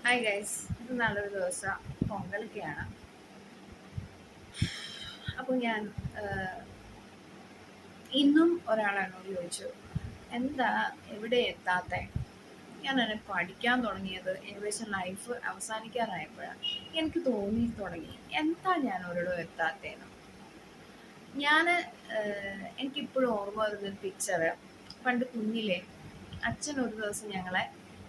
Hi guys, ഇത് നല്ലൊരു ദിവസം പൊങ്കലൊക്കെയാണ്. അപ്പോൾ ഞാൻ ഇന്നും ഒരാളെന്നോട് ചോദിച്ചു, എന്താ എവിടെ എത്താത്ത? ഞാൻ എന്നെ പഠിക്കാൻ തുടങ്ങിയത് ഏകദേശം ലൈഫ് അവസാനിക്കാറായപ്പോഴാണ് എനിക്ക് തോന്നി തുടങ്ങി എന്താ ഞാൻ ഒരിടവും എത്താത്തേന്ന്. ഞാൻ എനിക്കിപ്പോഴും ഓർമ്മ വരുന്നൊരു പിക്ചർ, പണ്ട് കുഞ്ഞിലെ അച്ഛൻ ഒരു ദിവസം ഞങ്ങളെ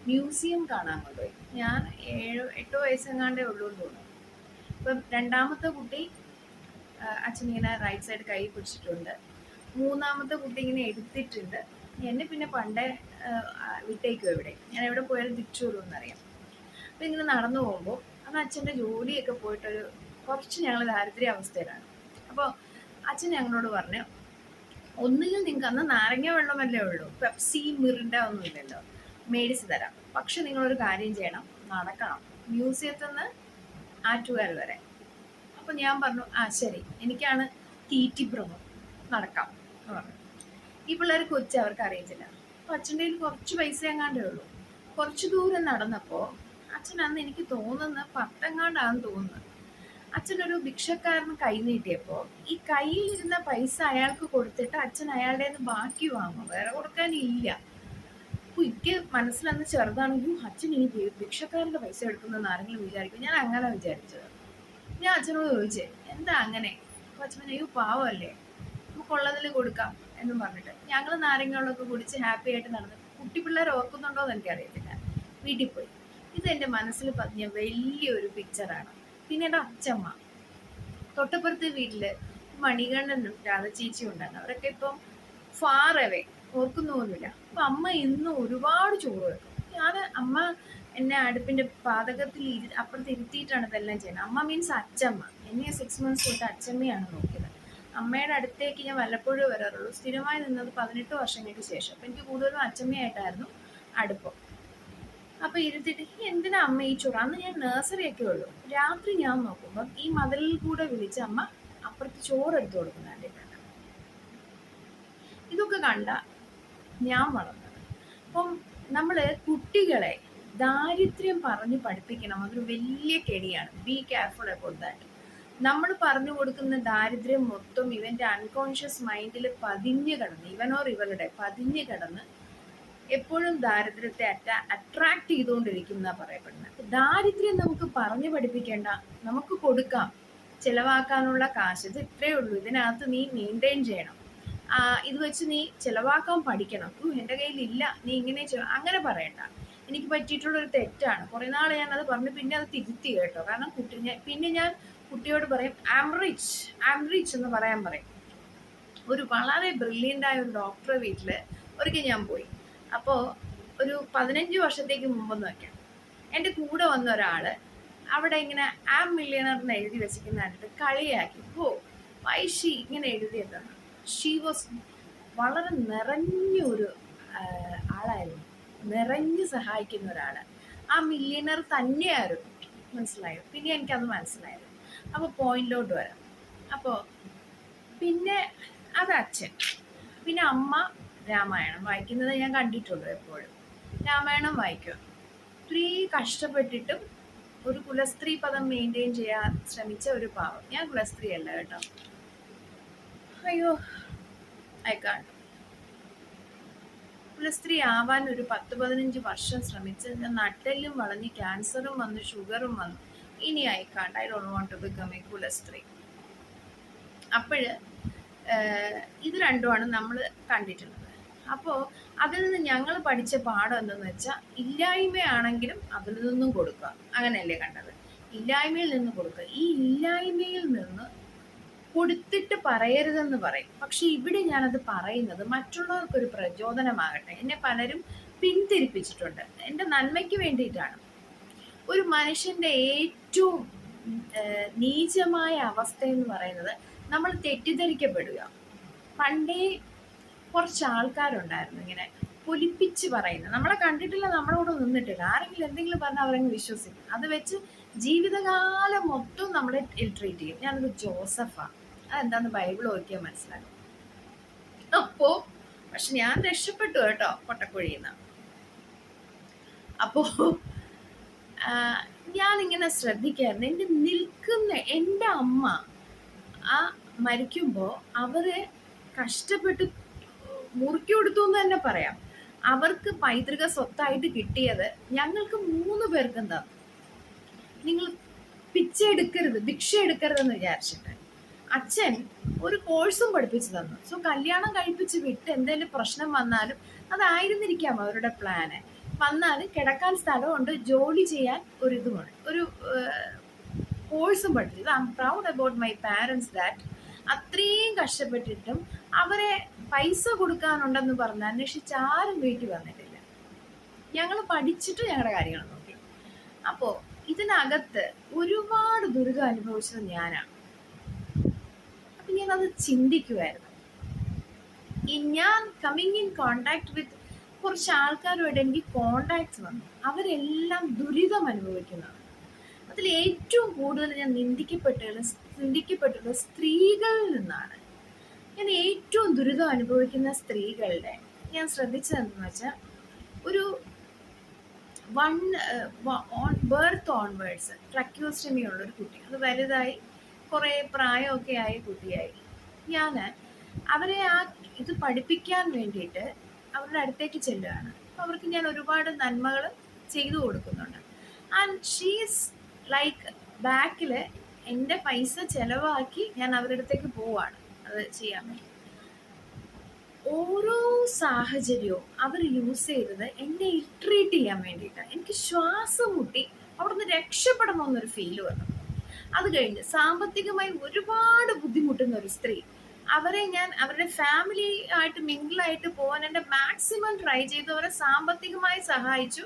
മ്യൂസിയം കാണാൻ കൊണ്ടുപോയി. ഞാൻ 7-8 വയസ്സെങ്ങാണ്ടേ ഉള്ളൂ എന്ന് തോന്നുന്നു. ഇപ്പം രണ്ടാമത്തെ കുട്ടി അച്ഛനിങ്ങനെ റൈറ്റ് സൈഡ് കൈ പിടിച്ചിട്ടുണ്ട്, മൂന്നാമത്തെ കുട്ടി ഇങ്ങനെ എടുത്തിട്ടുണ്ട്. എന്നെ പിന്നെ പണ്ടേ വിട്ടേക്കും, എവിടെ ഞാൻ എവിടെ പോയാലും തിരിച്ചു വരുമെന്നറിയാം. അപ്പം ഇങ്ങനെ നടന്നു പോകുമ്പോൾ അന്ന് അച്ഛൻ്റെ ജോലിയൊക്കെ പോയിട്ടൊരു കുറച്ച് ഞങ്ങൾ ദാരിദ്ര്യ അവസ്ഥയിലാണ്. അപ്പോൾ അച്ഛൻ ഞങ്ങളോട് പറഞ്ഞു, ഒന്നുകിൽ നിങ്ങൾക്ക് അന്ന് നാരങ്ങ വെള്ളമല്ലേ ഉള്ളൂ, പെപ്സി മിറിണ്ട ഒന്നും ഇല്ലല്ലോ, മേടിച്ച് തരാം. പക്ഷെ നിങ്ങളൊരു കാര്യം ചെയ്യണം, നടക്കണം മ്യൂസിയത്തിൽ നിന്ന് ആറ്റുകാൽ വരെ. അപ്പം ഞാൻ പറഞ്ഞു, ആ ശരി, എനിക്കാണ് തീറ്റിഭ്രമം, നടക്കാം എന്ന് പറഞ്ഞു. ഈ പിള്ളേർ കൊച്ചു, അവർക്ക് അറിയത്തില്ല. അപ്പം അച്ഛൻ്റെ കയ്യിൽ കുറച്ച് പൈസ എങ്ങാണ്ടേ ഉള്ളൂ. കുറച്ച് ദൂരം നടന്നപ്പോൾ അച്ഛൻ അന്ന് എനിക്ക് തോന്നുന്നത് 10 തോന്നുന്നത്. അച്ഛനൊരു ഭിക്ഷക്കാരന് കൈ നീട്ടിയപ്പോൾ ഈ കയ്യിലിരുന്ന പൈസ അയാൾക്ക് കൊടുത്തിട്ട് അച്ഛൻ അയാളുടെ ബാക്കി വാങ്ങും, വേറെ കൊടുക്കാനില്ല. അപ്പോൾ എനിക്ക് മനസ്സിലന്ന് ചെറുതാണെങ്കിലും അച്ഛൻ ഇനി ഭിക്ഷക്കാരൻ്റെ പൈസ എടുക്കുന്നതെന്ന് ആരെങ്കിലും വിചാരിക്കും. ഞാൻ അങ്ങനെ വിചാരിച്ചത്. ഞാൻ അച്ഛനോട് ചോദിച്ചേ, എന്താ അങ്ങനെ? അപ്പോൾ അച്ഛൻ അയ്യോ പാവമല്ലേ, നമുക്കുള്ളതിൽ കൊടുക്കാം എന്നും പറഞ്ഞിട്ട് ഞങ്ങൾ നാരങ്ങകളൊക്കെ കുടിച്ച് ഹാപ്പി ആയിട്ട് നടന്നു. കുട്ടി പിള്ളേർ ഓർക്കുന്നുണ്ടോ എന്ന് എനിക്കറിയത്തില്ല. വീട്ടിൽ പോയി ഇതെൻ്റെ മനസ്സിൽ പതിഞ്ഞ വലിയൊരു പിക്ചറാണ്. പിന്നെ എൻ്റെ അച്ഛമ്മ, തൊട്ടപ്പുറത്തെ വീട്ടിൽ മണികണ്ഠനും രാധചേച്ചിയും ഉണ്ടായിരുന്നു. അവരൊക്കെ ഇപ്പം ഫാർ അവേ, ഓർക്കുന്നു പോലുമില്ല. അപ്പം അമ്മ ഇന്നും ഒരുപാട് ചോറ് വെക്കും. അമ്മ എന്നെ അടുപ്പിൻ്റെ പാതകത്തിൽ അപ്പുറത്ത് ഇരുത്തിയിട്ടാണ് ഇതെല്ലാം ചെയ്യുന്നത്. അമ്മ മീൻസ് അച്ഛമ്മ. എന്നെ 6 months തൊട്ട് അച്ഛമ്മയാണ് നോക്കിയത്. അമ്മയുടെ അടുത്തേക്ക് ഞാൻ വല്ലപ്പോഴും വരാറുള്ളൂ. സ്ഥിരമായി നിന്നത് 18 വർഷങ്ങൾക്ക് ശേഷം. അപ്പം എനിക്ക് കൂടുതലും അച്ഛമ്മയായിട്ടായിരുന്നു അടുപ്പം. അപ്പോൾ ഇരുത്തിയിട്ട് എന്തിനാ അമ്മ ഈ ചോറ്? അന്ന് ഞാൻ നഴ്സറിയൊക്കെ ഉള്ളൂ. രാത്രി ഞാൻ നോക്കുമ്പം ഈ മതിലിൽ കൂടെ വിളിച്ച് അമ്മ അപ്പുറത്ത് ചോറ് എടുത്തു കൊടുക്കുന്ന കണ്ടിട്ടുണ്ട്. ഇതൊക്കെ കണ്ട ഞാൻ വളർന്നത്. അപ്പം നമ്മൾ കുട്ടികളെ ദാരിദ്ര്യം പറഞ്ഞ് പഠിപ്പിക്കണം, അതൊരു വലിയ കെണിയാണ്. Be careful about that. നമ്മൾ പറഞ്ഞു കൊടുക്കുന്ന ദാരിദ്ര്യം മൊത്തം ഇവൻ്റെ അൺകോൺഷ്യസ് മൈൻഡിൽ പതിഞ്ഞു കിടന്ന്, ഇവനോർ ഇവളുടെ പതിഞ്ഞു കിടന്ന് എപ്പോഴും ദാരിദ്ര്യത്തെ അട്രാക്ട് ചെയ്തുകൊണ്ടിരിക്കും എന്നാണ് പറയപ്പെടുന്നത്. അപ്പം ദാരിദ്ര്യം നമുക്ക് പറഞ്ഞു പഠിപ്പിക്കേണ്ട, നമുക്ക് കൊടുക്കാം. ചിലവാക്കാനുള്ള കാശ് ഇത് ഇത്രയേ ഉള്ളൂ, ഇതിനകത്ത് നീ മെയിൻറ്റെയിൻ ചെയ്യണം, ഇത് വെച്ച് നീ ചിലവാക്കാൻ പഠിക്കണം. എൻ്റെ കയ്യിലില്ല, നീ ഇങ്ങനെ അങ്ങനെ പറയണ്ട. എനിക്ക് പറ്റിയിട്ടുള്ളൊരു തെറ്റാണ്. കുറേ നാൾ ഞാനത് പറഞ്ഞു, പിന്നെ അത് തിരുത്തി കേട്ടോ. കാരണം ഞാൻ കുട്ടിയോട് പറയും, ആം റിച്ച് എന്ന് പറയാൻ പറയും. ഒരു വളരെ ബ്രില്യൻ്റായ ഒരു ഡോക്ടറെ വീട്ടിൽ ഒരിക്കൽ ഞാൻ പോയി. അപ്പോൾ ഒരു 15 വർഷത്തേക്ക് മുമ്പെന്ന് വയ്ക്കാം, എൻ്റെ കൂടെ വന്ന ഒരാൾ അവിടെ ഇങ്ങനെ ആം മില്യണർ എന്ന് എഴുതി വെച്ചിരിക്കുന്നതായിട്ട് കളിയാക്കി. വൈഷി ഇങ്ങനെ എഴുതിയതാണ്. ഷീ വാസ് വളരെ നിറഞ്ഞൊരു ആളായിരുന്നു, നിറഞ്ഞ് സഹായിക്കുന്ന ഒരാൾ. ആ മില്യണർ തന്നെയായിരുന്നു. മനസ്സിലായോ? പിന്നെ എനിക്കത് മനസ്സിലായത്. അപ്പോൾ പോയിന്റിലോട്ട് വരാം. അപ്പോൾ പിന്നെ അത് അച്ഛൻ, പിന്നെ അമ്മ രാമായണം വായിക്കുന്നത് ഞാൻ കണ്ടിട്ടുള്ളൂ. എപ്പോഴും രാമായണം വായിക്കും. ഒത്തിരി കഷ്ടപ്പെട്ടിട്ടും ഒരു കുലസ്ത്രീ പദം മെയിൻറ്റെയിൻ ചെയ്യാൻ ശ്രമിച്ച ഒരു പാവം. ഞാൻ കുലസ്ത്രീ അല്ല കേട്ടോ, അയ്യോ അയക്കാണ്ട്. കുലസ്ത്രീ ആവാൻ ഒരു 10-15 വർഷം ശ്രമിച്ച് നട്ടെല്ലും വളഞ്ഞ് ക്യാൻസറും വന്നു, ഷുഗറും വന്നു. ഇനി അയക്കാണ്ട്, I don't want to become a കുലസ്ത്രീ. അപ്പോൾ ഇത് രണ്ടുമാണ് നമ്മൾ കണ്ടിട്ടുള്ളത്. അപ്പോൾ അതിൽ നിന്ന് ഞങ്ങൾ പഠിച്ച പാഠം എന്തെന്ന് വെച്ചാൽ, ഇല്ലായ്മയാണെങ്കിലും അതിൽ നിന്നും കൊടുക്കുക. അങ്ങനെയല്ലേ കണ്ടത്? ഇല്ലായ്മയിൽ നിന്ന് കൊടുക്കുക. ഈ ഇല്ലായ്മയിൽ നിന്ന് കൊടുത്തിട്ട് പറയരുതെന്ന് പറയും. പക്ഷെ ഇവിടെ ഞാനത് പറയുന്നത് മറ്റുള്ളവർക്കൊരു പ്രചോദനമാകട്ടെ. എന്നെ പലരും പിന്തിരിപ്പിച്ചിട്ടുണ്ട്, എൻ്റെ നന്മയ്ക്ക് വേണ്ടിയിട്ടാണ്. ഒരു മനുഷ്യൻ്റെ ഏറ്റവും നീചമായ അവസ്ഥ എന്ന് പറയുന്നത് നമ്മൾ തെറ്റിദ്ധരിക്കപ്പെടുക. പണ്ടേ കുറച്ച് ആൾക്കാരുണ്ടായിരുന്നു ഇങ്ങനെ പൊലിപ്പിച്ച് പറയുന്നത്. നമ്മളെ കണ്ടിട്ടില്ല, നമ്മളോട് നിന്നിട്ടില്ല. ആരെങ്കിലും എന്തെങ്കിലും പറഞ്ഞാൽ അവരങ്ങ് വിശ്വസിക്കും. അത് വെച്ച് ജീവിതകാലം മൊത്തം നമ്മളെ ട്രീറ്റ് ചെയ്യും. ഞാനൊരു ജോസഫാണ്, അതെന്താന്ന് ബൈബിൾ നോക്കിയാൽ മനസ്സിലാകും. അപ്പോൾ പക്ഷെ ഞാൻ രക്ഷപ്പെട്ടു കേട്ടോ, പൊട്ടക്കുഴിയിൽ നിന്ന്. അപ്പോൾ ഞാനിങ്ങനെ ശ്രദ്ധിക്കായിരുന്നു. എൻ്റെ അമ്മ ആ മരിക്കുമ്പോൾ അവരെ കഷ്ടപ്പെട്ട് മുറുക്കി കൊടുത്തു എന്ന് തന്നെ പറയാം. അവർക്ക് പൈതൃക സ്വത്തായിട്ട് കിട്ടിയത് ഞങ്ങൾക്ക് 3 പേർക്കും തന്നു. നിങ്ങൾ ഭിക്ഷ എടുക്കരുതെന്ന് വിചാരിച്ചിട്ട് അച്ഛൻ ഒരു കോഴ്സും പഠിപ്പിച്ചു തന്നു. സോ കല്യാണം കഴിപ്പിച്ച് വിട്ട് എന്തെങ്കിലും പ്രശ്നം വന്നാലും അതായിരുന്നിരിക്കാം അവരുടെ പ്ലാന്. വന്നാലും കിടക്കാൻ സ്ഥലമുണ്ട്, ജോലി ചെയ്യാൻ ഒരിതുമാണ്, ഒരു കോഴ്സും പഠിപ്പിച്ചത്. I am proud about my parents that അത്രയും കഷ്ടപ്പെട്ടിട്ടും അവരെ പൈസ കൊടുക്കാനുണ്ടെന്ന് പറഞ്ഞ് അന്വേഷിച്ച് ആരും വീട്ടിൽ വന്നിട്ടില്ല. ഞങ്ങൾ പഠിച്ചിട്ട് ഞങ്ങളുടെ കാര്യങ്ങൾ നോക്കി. അപ്പോൾ ഇതിനകത്ത് ഒരുപാട് ദുരിതം അനുഭവിച്ചത് ഞാനാണ്. അപ്പം ഞാനത് ചിന്തിക്കുമായിരുന്നു. ഞാൻ കമ്മിങ് ഇൻ കോണ്ടാക്ട് വിത്ത് കുറച്ച് ആൾക്കാരുമായിട്ട് എനിക്ക് കോണ്ടാക്ട്സ് വന്നു. അവരെല്ലാം ദുരിതം അനുഭവിക്കുന്നതാണ്. അതിൽ ഏറ്റവും കൂടുതൽ ഞാൻ ചിന്തിക്കപ്പെട്ടുള്ളത് സ്ത്രീകളിൽ നിന്നാണ്. ഞാൻ ഏറ്റവും ദുരിതം അനുഭവിക്കുന്ന സ്ത്രീകളുടെ ഞാൻ ശ്രദ്ധിച്ചതെന്ന് വെച്ചാൽ ഒരു ബർത്ത് ഓൺവേർഡ്സ് ട്രക്യൂസ്റ്റമി ഉള്ളൊരു കുട്ടി, അത് വലുതായി കുറേ പ്രായമൊക്കെ ആയ കുട്ടിയായി. ഞാൻ അവരെ ഇത് പഠിപ്പിക്കാൻ വേണ്ടിയിട്ട് അവരുടെ അടുത്തേക്ക് ചെല്ലുകയാണ്. അപ്പോൾ അവർക്ക് ഞാൻ ഒരുപാട് നന്മകൾ ചെയ്തു കൊടുക്കുന്നുണ്ട്. ആൻഡ് ഷീസ് ലൈക്ക് ബാക്കിൽ എൻ്റെ പൈസ ചിലവാക്കി ഞാൻ അവരുടെ അടുത്തേക്ക് പോവാണ് അത് ചെയ്യാൻ വേണ്ടി. ഓരോ സാഹചര്യവും അവർ യൂസ് ചെയ്തത് എന്നെ ഇറിറ്റേറ്റ് ചെയ്യാൻ വേണ്ടിയിട്ടാണ്. എനിക്ക് ശ്വാസം മുട്ടി അവിടുന്ന് രക്ഷപ്പെടണമെന്നൊരു ഫീല് വന്നു. അത് കഴിഞ്ഞ് സാമ്പത്തികമായി ഒരുപാട് ബുദ്ധിമുട്ടുന്ന ഒരു സ്ത്രീ, അവരെ ഞാൻ അവരുടെ ഫാമിലി ആയിട്ട് മിങ്കിളായിട്ട് പോകാൻ എൻ്റെ മാക്സിമം ട്രൈ ചെയ്തു, അവരെ സാമ്പത്തികമായി സഹായിച്ചു.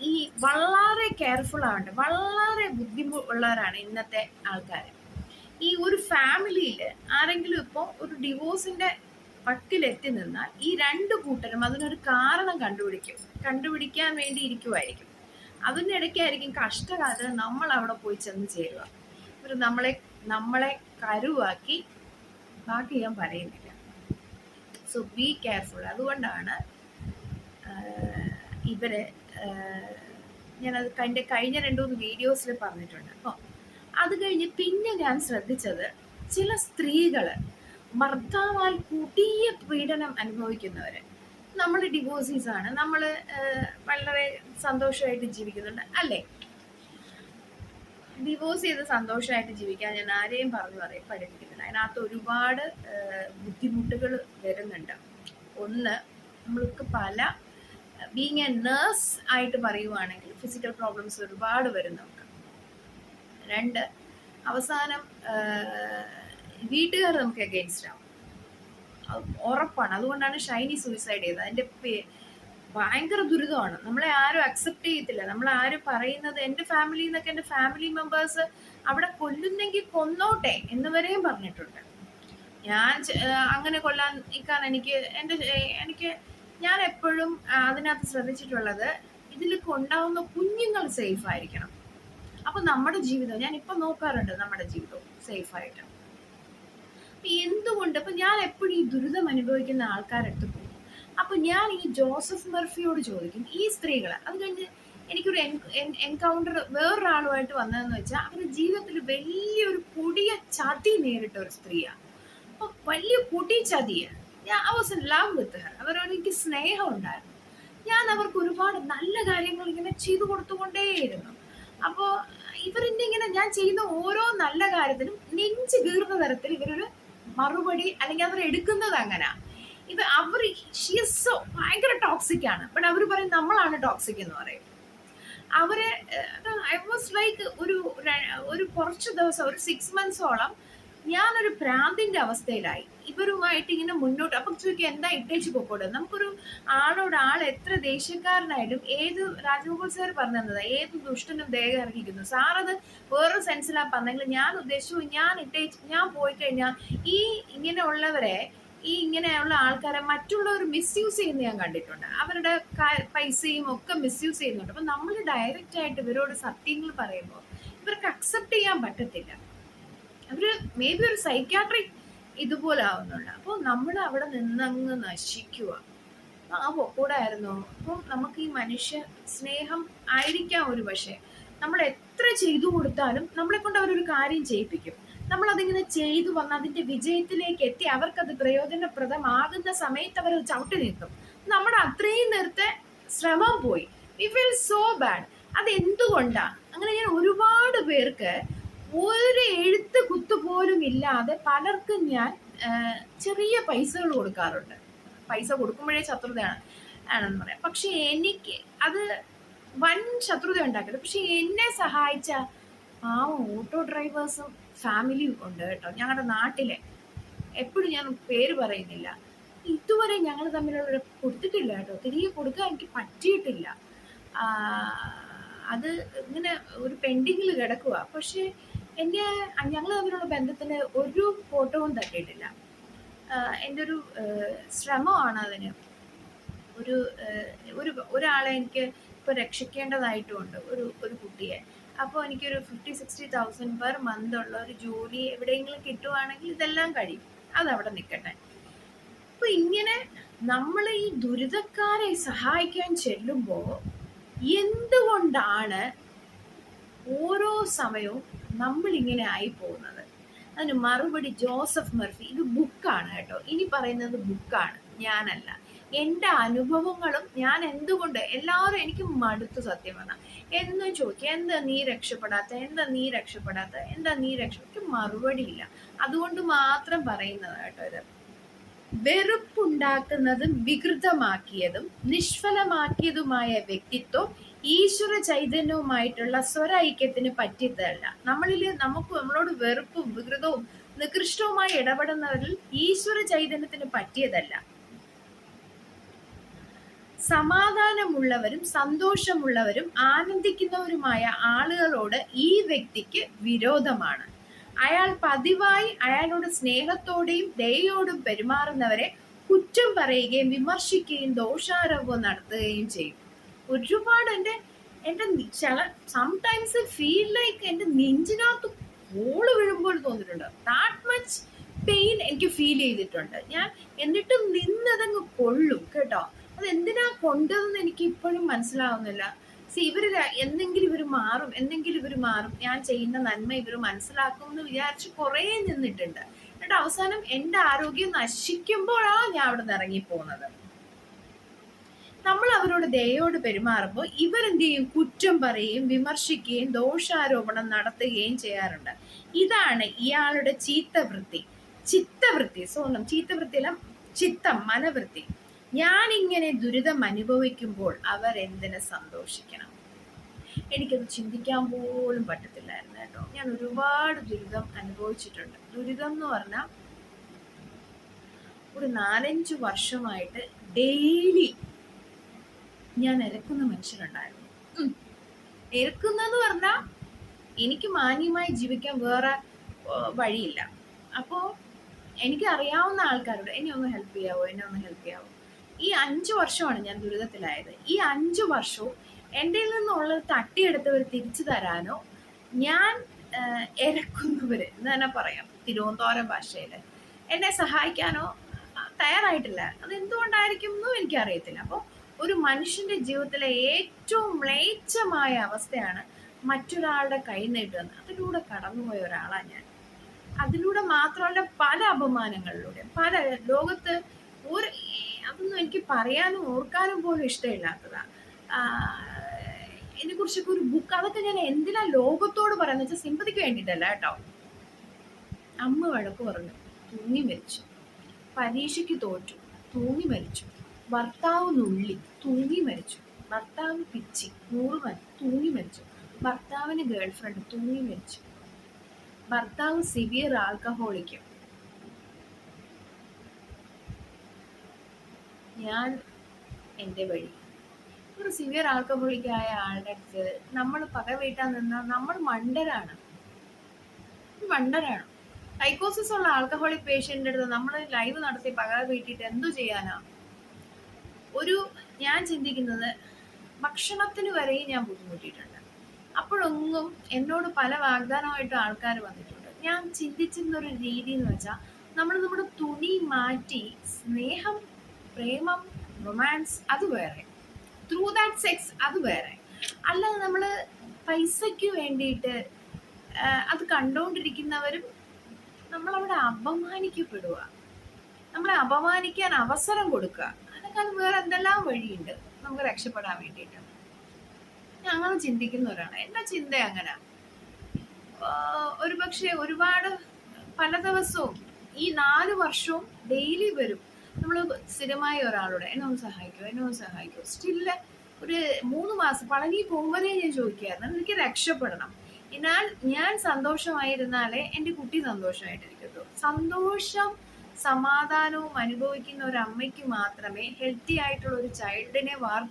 ഈ വളരെ കെയർഫുൾ ആവട്ടെ, വളരെ ബുദ്ധിമുട്ടുള്ളവരാണ് ഇന്നത്തെ ആൾക്കാർ. ഈ ഒരു ഫാമിലിയിൽ ആരെങ്കിലും ഇപ്പോൾ ഒരു ഡിവോഴ്സിന്റെ വക്കിലെത്തി നിന്നാൽ ഈ 2 കൂട്ടരും അതിനൊരു കാരണം കണ്ടുപിടിക്കാൻ വേണ്ടി ഇരിക്കുമായിരിക്കും. അതിൻ്റെ ഇടയ്ക്കായിരിക്കും കഷ്ടകാലത്ത് നമ്മൾ അവിടെ പോയി ചെന്ന് ചേരുക. ഇവർ നമ്മളെ കരുവാക്കി, ബാക്കി ഞാൻ പറയുന്നില്ല. So be careful. അതുകൊണ്ടാണ് ഇവര് ഞാനത് കഴിഞ്ഞ 2-3 വീഡിയോസിൽ പറഞ്ഞിട്ടുണ്ട്. അപ്പോൾ അത് കഴിഞ്ഞ് പിന്നെ ഞാൻ ശ്രദ്ധിച്ചത് ചില സ്ത്രീകൾ ഭർത്താവാൽ കൊടിയ പീഡനം അനുഭവിക്കുന്നവര്. നമ്മൾ ഡിവോഴ്സീസ് ആണ്, നമ്മൾ വളരെ സന്തോഷമായിട്ട് ജീവിക്കുന്നുണ്ട് അല്ലേ? ഡിവോഴ്സ് ചെയ്ത് സന്തോഷമായിട്ട് ജീവിക്കാൻ ഞാൻ ആരെയും പഠിപ്പിക്കുന്നില്ല. അതിനകത്ത് ഒരുപാട് ബുദ്ധിമുട്ടുകൾ വരുന്നുണ്ട്. ഒന്ന്, നമ്മൾക്ക് പല ബീങ് എ നേഴ്സ് ആയിട്ട് പറയുവാണെങ്കിൽ ഫിസിക്കൽ പ്രോബ്ലംസ് ഒരുപാട് വരും നമുക്ക്. 2, അവസാനം വീട്ടുകാർ നമുക്ക് അഗെയിൻസ്റ്റ് ആവും, ഉറപ്പാണ്. അതുകൊണ്ടാണ് ഷൈനി സൂയിസൈഡ് ചെയ്തത്. അതിൻ്റെ ഭയങ്കര ദുരിതമാണ്. നമ്മളെ ആരും അക്സെപ്റ്റ് ചെയ്യത്തില്ല. നമ്മളാരും പറയുന്നത്, എൻ്റെ ഫാമിലിയിൽ നിന്നൊക്കെ എൻ്റെ ഫാമിലി മെമ്പേഴ്സ് അവിടെ കൊല്ലുന്നെങ്കിൽ കൊന്നോട്ടെ എന്ന് വരെയും പറഞ്ഞിട്ടുണ്ട്. ഞാൻ അങ്ങനെ കൊല്ലാൻ നിൽക്കാൻ ഞാൻ എപ്പോഴും അതിനകത്ത് ശ്രദ്ധിച്ചിട്ടുള്ളത്, ഇതിലൊക്കെ ഉണ്ടാവുന്ന കുഞ്ഞുങ്ങൾ സേഫ് ആയിരിക്കണം. അപ്പൊ നമ്മുടെ ജീവിതം, ഞാൻ ഇപ്പൊ നോക്കാറുണ്ട് നമ്മുടെ ജീവിതവും സേഫായിട്ട്. എന്തുകൊണ്ട് ഇപ്പൊ ഞാൻ എപ്പോഴും ഈ ദുരിതം അനുഭവിക്കുന്ന ആൾക്കാരെടുത്ത് പോകും. അപ്പൊ ഞാൻ ഈ ജോസഫ് മർഫിയോട് ചോദിക്കും, ഈ സ്ത്രീകളെ, അത് കഴിഞ്ഞ് എനിക്കൊരു എൻകൗണ്ടർ വേറൊരാളുമായിട്ട് വന്നതെന്ന് വെച്ചാൽ അവരുടെ ജീവിതത്തിൽ വലിയൊരു കൊടിയ ചതി നേരിട്ട ഒരു സ്ത്രീയാണ്. അപ്പൊ വലിയ കൊടി ചതിയാണ്. I was in love with her. അവരോട് എനിക്ക് സ്നേഹം ഉണ്ടായിരുന്നു. ഞാൻ അവർക്ക് ഒരുപാട് നല്ല കാര്യങ്ങൾ ഇങ്ങനെ ചെയ്തു കൊടുത്തുകൊണ്ടേയിരുന്നു. അപ്പോൾ ഇവരിൻ്റെ ഇങ്ങനെ ഞാൻ ചെയ്യുന്ന ഓരോ നല്ല കാര്യത്തിനും നെഞ്ച് കീറുന്ന തരത്തിൽ ഇവരൊരു മറുപടി അല്ലെങ്കിൽ അവർ എടുക്കുന്നത് അങ്ങനെ. അവർ ഭയങ്കര ടോക്സിക് ആണ്. ബട്ട് അവർ പറയും നമ്മളാണ് ടോക്സിക് എന്ന് പറയും. അവരെ ഐ വാസ് ലൈക്ക് ഒരു കുറച്ച് ദിവസം, ഒരു 6 months ഞാനൊരു ഭ്രാന്തിന്റെ അവസ്ഥയിലായി ഇവരുമായിട്ട് ഇങ്ങനെ മുന്നോട്ട്. അപ്പം ചോദിക്കുക, എന്താ ഇട്ടേച്ച് പൊക്കോട്ടെ? നമുക്കൊരു ആൾ എത്ര ദേഷ്യക്കാരനായാലും, ഏത് രാജഗോപാൽ സാർ പറഞ്ഞത്, ഏത് ദുഷ്ടനും ദേഹം ഇറങ്ങിക്കുന്നു. സാറത് വേറൊരു സെൻസിലാ പറഞ്ഞെങ്കിൽ ഞാൻ ഉദ്ദേശിച്ചു, ഞാൻ പോയി കഴിഞ്ഞാൽ ഇങ്ങനെയുള്ള ആൾക്കാരെ മറ്റുള്ളവർ മിസ്യൂസ് ചെയ്യുന്ന ഞാൻ കണ്ടിട്ടുണ്ട്. അവരുടെ പൈസയും ഒക്കെ മിസ്യൂസ് ചെയ്യുന്നുണ്ട്. അപ്പം നമ്മൾ ഡയറക്റ്റ് ആയിട്ട് ഇവരോട് സത്യങ്ങൾ പറയുമ്പോൾ ഇവർക്ക് അക്സെപ്റ്റ് ചെയ്യാൻ പറ്റത്തില്ല. അവര് മേ ബി ഒരു സൈക്യാട്രിക് ഇതുപോലെ ആവുന്നുണ്ട്. അപ്പോൾ നമ്മൾ അവിടെ നിന്നങ്ങ് നശിക്കുക. ആ പൊക്കൂടായിരുന്നു. അപ്പം നമുക്ക് ഈ മനുഷ്യ സ്നേഹം ആയിരിക്കാം ഒരു പക്ഷേ. നമ്മൾ എത്ര ചെയ്തു കൊടുത്താലും നമ്മളെ കൊണ്ട് അവരൊരു കാര്യം ചെയ്യിപ്പിക്കും. നമ്മൾ അതിങ്ങനെ ചെയ്തു വന്ന് അതിന്റെ വിജയത്തിലേക്ക് എത്തി അവർക്കത് പ്രയോജനപ്രദമാകുന്ന സമയത്ത് അവർ ചവിട്ടി നിർത്തും. നമ്മുടെ അത്രയും നേരത്തെ ശ്രമം പോയി. We feel so bad. അത് എന്തുകൊണ്ടാ അങ്ങനെ? ഞാൻ ഒരുപാട് പേർക്ക് ഒരു എഴുത്ത് കുത്തു പോലും ഇല്ലാതെ പലർക്കും ഞാൻ ചെറിയ പൈസകൾ കൊടുക്കാറുണ്ട്. പൈസ കൊടുക്കുമ്പോഴേ ശത്രുതയാണ് ആണെന്ന് പറയാം. പക്ഷെ എനിക്ക് അത് വൻ ശത്രുത ഉണ്ടാക്കരുത്. പക്ഷെ എന്നെ സഹായിച്ച ആ ഓട്ടോ ഡ്രൈവേഴ്സും ഫാമിലിയും ഉണ്ട് കേട്ടോ, ഞങ്ങളുടെ നാട്ടിലെ. എപ്പോഴും ഞാൻ പേര് പറയുന്നില്ല. ഇതുവരെ ഞങ്ങൾ തമ്മിലുള്ള കൊടുത്തിട്ടില്ല കേട്ടോ, തിരികെ കൊടുക്കാൻ എനിക്ക് പറ്റിയിട്ടില്ല. അത് ഇങ്ങനെ ഒരു പെൻഡിങ്ങിൽ കിടക്കുക. പക്ഷെ എന്നെ ഞങ്ങൾ തമ്മിലുള്ള ബന്ധത്തിന് ഒരു ഫോട്ടോവും തട്ടിയിട്ടില്ല. എൻ്റെ ഒരു ശ്രമമാണ് അതിന്. ഒരാളെ എനിക്ക് ഇപ്പോൾ രക്ഷിക്കേണ്ടതായിട്ടുമുണ്ട്, ഒരു കുട്ടിയെ. അപ്പോൾ എനിക്കൊരു 50-60,000 പെർ മന്ത് ഉള്ള ഒരു ജോലി എവിടെയെങ്കിലും കിട്ടുവാണെങ്കിൽ ഇതെല്ലാം കഴിയും. അതവിടെ നിൽക്കട്ടെ. അപ്പോൾ ഇങ്ങനെ നമ്മൾ ഈ ദുരിതക്കാരെ സഹായിക്കാൻ ചെല്ലുമ്പോൾ എന്തുകൊണ്ടാണ് ഓരോ സമയവും നമ്മളിങ്ങനെ ആയി പോകുന്നത്? അതിന് മറുപടി ജോസഫ് മർഫി. ഇത് ബുക്കാണ് കേട്ടോ, ഇനി പറയുന്നത് ബുക്കാണ്, ഞാനല്ല. എൻ്റെ അനുഭവങ്ങളും ഞാൻ എന്തുകൊണ്ട് എല്ലാവരും എനിക്ക് മടുത്തു സത്യം പറഞ്ഞാൽ. എന്നും ചോദിക്കുക, എന്താ നീ രക്ഷപ്പെടാത്ത, എന്താ നീ രക്ഷപ്പെടാത്ത, എന്താ നീ രക്ഷപ്പെട്ട? മറുപടിയില്ല. അതുകൊണ്ട് മാത്രം പറയുന്നത് കേട്ടോ ഇത്. വെറുപ്പുണ്ടാക്കുന്നതും വികൃതമാക്കിയതും നിഷ്ഫലമാക്കിയതുമായ വ്യക്തിത്വം ഈശ്വര ചൈതന്യവുമായിട്ടുള്ള സ്വരൈക്യത്തിന് പറ്റിയതല്ല. നമ്മളോട് വെറുപ്പും വികൃതവും നികൃഷ്ടവുമായി ഇടപെടുന്നവരിൽ ഈശ്വര ചൈതന്യത്തിന് പറ്റിയതല്ല. സമാധാനമുള്ളവരും സന്തോഷമുള്ളവരും ആനന്ദിക്കുന്നവരുമായ ആളുകളോട് ഈ വ്യക്തിക്ക് വിരോധമാണ്. അയാൾ പതിവായി അയാളോട് സ്നേഹത്തോടെയും ദയയോടും പെരുമാറുന്നവരെ കുറ്റം പറയുകയും വിമർശിക്കുകയും ദോഷാരോപണം നടത്തുകയും ചെയ്യും. ഒരുപാട് സംടൈംസ് ഫീൽ ലൈക്ക് എൻ്റെ നെഞ്ചിനകത്ത് ഹോള് വീഴുമ്പോൾ തോന്നിയിട്ടുണ്ട്. ദാറ്റ് മച്ച് പെയിൻ എനിക്ക് ഫീൽ ചെയ്തിട്ടുണ്ട് ഞാൻ. എന്നിട്ടും നിന്നതങ്ങ് കൊള്ളും കേട്ടോ. അത് എന്തിനാ കൊണ്ടതെന്ന് എനിക്ക് ഇപ്പോഴും മനസ്സിലാവുന്നില്ല. എന്തെങ്കിലും ഇവർ മാറും, ഞാൻ ചെയ്യുന്ന നന്മ ഇവർ മനസ്സിലാക്കും എന്ന് വിചാരിച്ച് കുറേ നിന്നിട്ടുണ്ട്. എന്നിട്ട് അവസാനം എൻ്റെ ആരോഗ്യം നശിക്കുമ്പോഴാണ് ഞാൻ അവിടെ നിന്ന് ഇറങ്ങിപ്പോകുന്നത്. നമ്മൾ അവരോട് ദയോട് പെരുമാറുമ്പോൾ ഇവരെന്ത് ചെയ്യും? കുറ്റം പറയുകയും വിമർശിക്കുകയും ദോഷാരോപണം നടത്തുകയും ചെയ്യാറുണ്ട്. ഇതാണ് ഇയാളുടെ ചീത്തവൃത്തി. ചീത്തവൃത്തിയല്ല, മനവൃത്തി. ഞാൻ ഇങ്ങനെ ദുരിതം അനുഭവിക്കുമ്പോൾ അവർ എന്തിനു സന്തോഷിക്കണം? എനിക്കത് ചിന്തിക്കാൻ പോലും പറ്റത്തില്ലായിരുന്നു കേട്ടോ. ഞാൻ ഒരുപാട് ദുരിതം അനുഭവിച്ചിട്ടുണ്ട്. ദുരിതം എന്ന് പറഞ്ഞാൽ ഒരു 4-5 വർഷമായിട്ട് ഡെയിലി ഞാൻ ഇരക്കുന്ന മനുഷ്യനുണ്ടായിരുന്നു. ഇരക്കുന്നെന്ന് പറഞ്ഞാൽ എനിക്ക് മാന്യമായി ജീവിക്കാൻ വേറെ വഴിയില്ല. അപ്പോൾ എനിക്ക് അറിയാവുന്ന ആൾക്കാരോട് എന്നെ ഒന്ന് ഹെൽപ്പ് ചെയ്യാവോ. ഈ 5 വർഷമാണ് ഞാൻ ദുരിതത്തിലായത്. ഈ 5 വർഷവും എൻ്റെ നിന്നുള്ളത് തട്ടിയെടുത്തവർ തിരിച്ചു തരാനോ, ഞാൻ ഇരക്കുന്നവർ എന്ന് തന്നെ പറയാം തിരുവനന്തപുരം ഭാഷയിൽ, എന്നെ സഹായിക്കാനോ തയ്യാറായിട്ടില്ല. അത് എന്തുകൊണ്ടായിരിക്കും എന്നും എനിക്കറിയത്തില്ല. അപ്പോൾ ഒരു മനുഷ്യന്റെ ജീവിതത്തിലെ ഏറ്റവും മ്ലേച്ഛമായ അവസ്ഥയാണ് മറ്റൊരാളുടെ കൈ നീട്ടുന്നത്. അതിലൂടെ കടന്നുപോയ ഒരാളാണ് ഞാൻ. അതിലൂടെ മാത്രമല്ല പല അപമാനങ്ങളിലൂടെ, പല ലോകത്ത് അതൊന്നും എനിക്ക് പറയാനും ഓർക്കാനും പോലും ഇഷ്ടമില്ലാത്തതാണ്. ഇതിനെക്കുറിച്ചൊക്കെ ഒരു ബുക്ക്, അതൊക്കെ ഞാൻ എന്തിനാ ലോകത്തോട് പറയാന്ന് വെച്ചാൽ സിമ്പതിക്ക് വേണ്ടിയിട്ടല്ല കേട്ടോ. അമ്മ വഴക്ക് പറഞ്ഞു, തൂങ്ങി മരിച്ചു. പരീക്ഷയ്ക്ക് തോറ്റു, തൂങ്ങി മരിച്ചു. ഭർത്താവ് നുള്ളി, തൂങ്ങി മരിച്ചു. ഭർത്താവ് പിച്ചി 100 തൂങ്ങി മരിച്ചു. ഭർത്താവിന് ഗേൾഫ്രണ്ട്, തൂങ്ങി മരിച്ചു. ഭർത്താവ് സിവിയർ ആൽക്കഹോളിക്കും. ഞാൻ എൻ്റെ വഴി. ഒരു സിവിയർ ആൽക്കഹോളിക്കായ ആളുടെ അടുത്ത് നമ്മൾ പക വീട്ടാൻ നിന്നാൽ നമ്മൾ മണ്ടരാണ്. സൈക്കോസിസ് ഉള്ള ആൽക്കഹോളിക് പേഷ്യൻ്റെ അടുത്ത് നമ്മൾ ലൈവ് നടത്തി പക വീട്ടിയിട്ട് എന്തു ചെയ്യാനാ? ഞാൻ ചിന്തിക്കുന്നത് ഭക്ഷണത്തിന് വരെയും ഞാൻ ബുദ്ധിമുട്ടിയിട്ടുണ്ട്. അപ്പോഴൊന്നും എന്നോട് പല വാഗ്ദാനമായിട്ട് ആൾക്കാർ വന്നിട്ടുണ്ട്. ഞാൻ ചിന്തിച്ചിരുന്നൊരു രീതി എന്ന് വെച്ചാൽ നമ്മൾ നമ്മുടെ തുണി മാറ്റി സ്നേഹം, പ്രേമം, റൊമാൻസ് അത് വേറെ, ത്രൂ ദാറ്റ് സെക്സ് അത് വേറെ. അല്ലാതെ നമ്മൾ പൈസയ്ക്ക് വേണ്ടിയിട്ട് അത് കണ്ടുകൊണ്ടിരിക്കുന്നവരും നമ്മളവിടെ അപമാനിക്കപ്പെടുക, നമ്മളെ അപമാനിക്കാൻ അവസരം കൊടുക്കുക. അതിനേക്കാൾ വേറെ എന്തെല്ലാം വഴിയുണ്ട് നമുക്ക് രക്ഷപ്പെടാൻ വേണ്ടിയിട്ട്. ഞാൻ അങ്ങനെ ചിന്തിക്കുന്ന ഒരാളാണ്. എൻ്റെ ചിന്ത അങ്ങനെ. ഒരുപക്ഷെ ഒരുപാട് പല ദിവസവും ഈ 4 വർഷവും ഡെയിലി വരും നമ്മൾ സ്ഥിരമായ ഒരാളോട് എന്നെ ഒന്ന് സഹായിക്കുമോ, എന്നെ ഒന്ന് സഹായിക്കുമോ. സ്റ്റില്ല ഒരു 3 മാസം പളനി പോകുമ്പോഴേ ഞാൻ ചോദിക്കായിരുന്നു എനിക്ക് രക്ഷപ്പെടണം. എന്നാൽ ഞാൻ സന്തോഷമായിരുന്നാലേ എൻ്റെ കുട്ടി സന്തോഷമായിട്ടിരിക്കത്തുള്ളൂ. സന്തോഷം സമാധാനവും അനുഭവിക്കുന്ന ഒരു അമ്മയ്ക്ക് മാത്രമേ ഹെൽത്തി ആയിട്ടുള്ള ഒരു ചൈൽഡിനെ